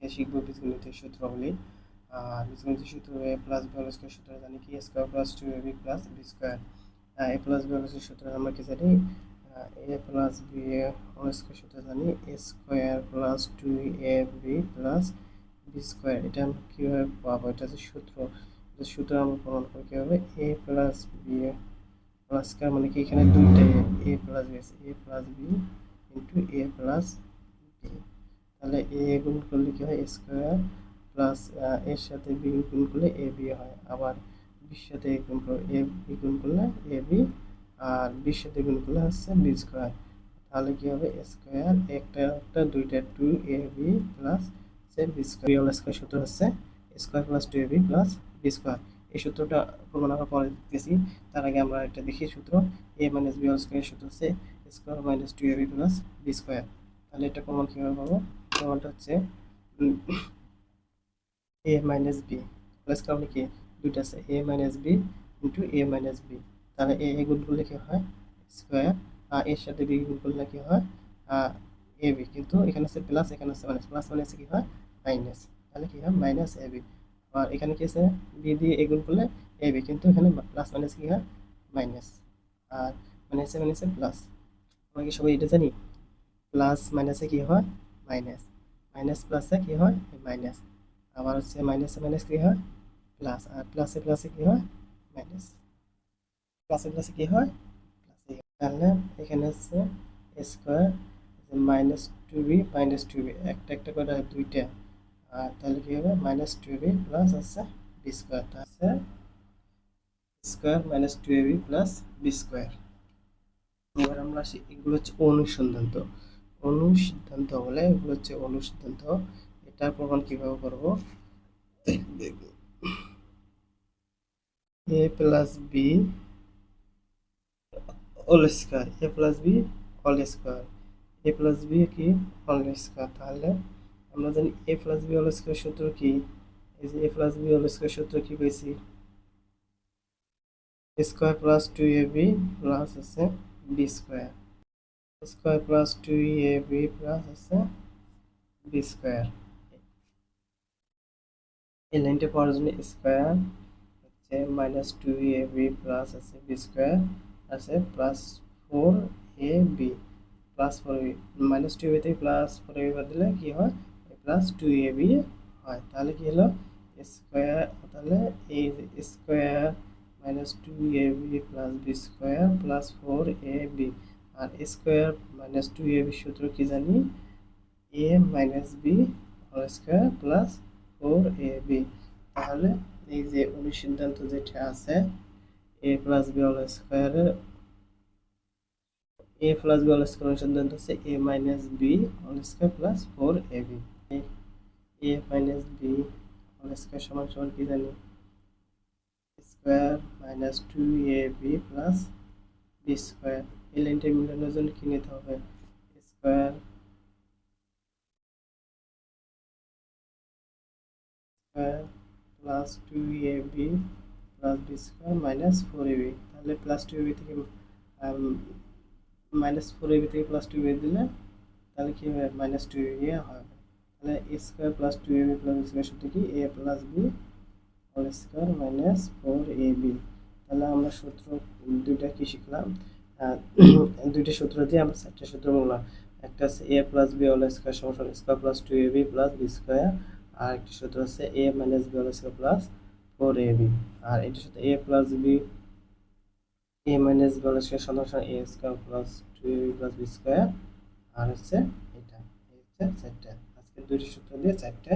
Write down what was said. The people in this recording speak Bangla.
আজকে শিখব বীজগণিতের সূত্রগুলি। বীজগণিতের সূত্র a plus B whole square সূত্র জানি কি square plus 2ab plus B square. A plus B whole square সূত্র আমরা কি জানি a plus B whole square সূত্র জানি square plus 2ab plus B square. এটা আমরা কিভাবে পাবো? এটা যে সূত্র আমরা প্রমাণ করব কিভাবে এ প্লাস বি হোল স্কয়ার মানে কি এখানে দুইটাই এ plus B A plus B into a plus B. তাহলে এ গুণ করলে কি হয় স্কয়ার প্লাস এর সাথে বি গুণ করলে এ বি হয়, আবার বির সাথে এ গুণ করলে এ বি গুণ করলে এ বি, আর বির সাথে গুণ করলে হচ্ছে বি স্কয়ার। তাহলে কি হবে স্কয়ার একটা একটা দুইটা 2ab plus B square. B whole square সূত্র হচ্ছে square plus 2ab plus B square. এই সূত্রটা প্রমাণ আমরা পরে দেখতেছি। তার আগে আমরা একটা দেখি সূত্র a minus B whole square সূত্র হচ্ছে square minus 2ab plus B square. তাহলে এটা প্রমাণ কিভাবে পাবো? প্রমাণটা হচ্ছে a মাইনাস বি প্লাস কারণে কি দুইটা আছে a minus B into a minus B. তাহলে a গুণ করলে কি হয় স্কয়ার, আর এর সাথে বি গুণ করলে কি হয় এ বি, কিন্তু এখানে আছে প্লাস এখানে আছে মাইনাস, প্লাস মানে আছে কি হয় মাইনাস, তাহলে কি হয় মাইনাস এ বি। আর এখানে কি আছে বি দিয়ে এ গুণ করলে এ বি, কিন্তু এখানে প্লাস মাইনাস কি হয় মাইনাস, আর মাইনাসে মাইনাসে প্লাস। আমরা কি সবাই এটা জানি প্লাস মাইনাসে কি হয় মাইনাস, মাইনাস প্লাসে কি হয় মাইনাস, আবার হচ্ছে মাইনাসে মাইনাস কি হয় প্লাস, আর প্লাসে প্লাসে কি হয় মাইনাস, প্লাসে প্লাসে কি হয় প্লাস। তাহলে এখানে হচ্ছে স্কোয়ার মাইনাস টু বি একটা একটা করে দুইটা, আর তাহলে কি হবে -2ab প্লাস আছে বি স্কোয়ার, তাহলে square -2ab plus B square. এবার আমরা এগুলো হচ্ছে অনুসিদ্ধান্ত, অনুসিদ্ধান্ত বলে এগুলো হচ্ছে অনুসিদ্ধান্ত। এটার প্রমাণ কিভাবে করব? a plus B whole square, a plus B whole square, a plus B কি হোল স্কয়ার। তাহলে আমরা জানি a plus B whole square সূত্র কি? এই যে a plus B whole square সূত্র কি পেয়েছি স্কয়ার প্লাস 2ab প্লাস আছে B square, square plus 2ab plus আছে বি স্কয়ার। এই লাইনটা পাওয়ার জন্য স্কয়ার হচ্ছে -2ab প্লাস আছে বি স্কয়ার আছে plus 4ab plus 4ab, -2ab থেকে প্লাস 4ab বাদ দিলে কি হয় প্লাস 2ab হয়। তাহলে কি হলো স্কয়ার, তাহলে এই square -2ab plus B square plus 4ab, আর স্কয়ার -2ab সূত্র কি জানি a minus B whole square plus 4ab। তাহলে এই যে অনুসিদ্ধান্ত যেটা আছে a প্লাস বি হোল স্কয়ারের a plus B whole square অনুসিদ্ধান্ত হচ্ছে a minus B whole square plus 4ab। a minus B whole square সমান সমান কি জানি square -2ab plus B square. এই লাইনটা মিলানোর জন্য কি নিতে হবে square plus 2ab plus B square minus 4ab। তাহলে প্লাস 2ab থেকে -4ab থেকে প্লাস 2ab দিলে তাহলে কি হবে -2ab হবে। তাহলে a square plus 2ab plus B square সূত্র কি a plus B whole square minus 4ab। তাহলে আমরা সূত্র দুইটা কি শিখলাম? দুইটা সূত্র দিয়ে আমরা চারটা সূত্র বললাম। একটা আছে a plus B whole square সমান square plus 2ab plus B square, আর একটা সূত্র আছে a minus B whole square plus 4ab, আর এটার সাথে a plus b a minus B whole square সমান a square plus 2ab plus B square, আর হচ্ছে এটা এই হচ্ছে চারটা। আজকে দুইটা সূত্র দিয়ে চারটা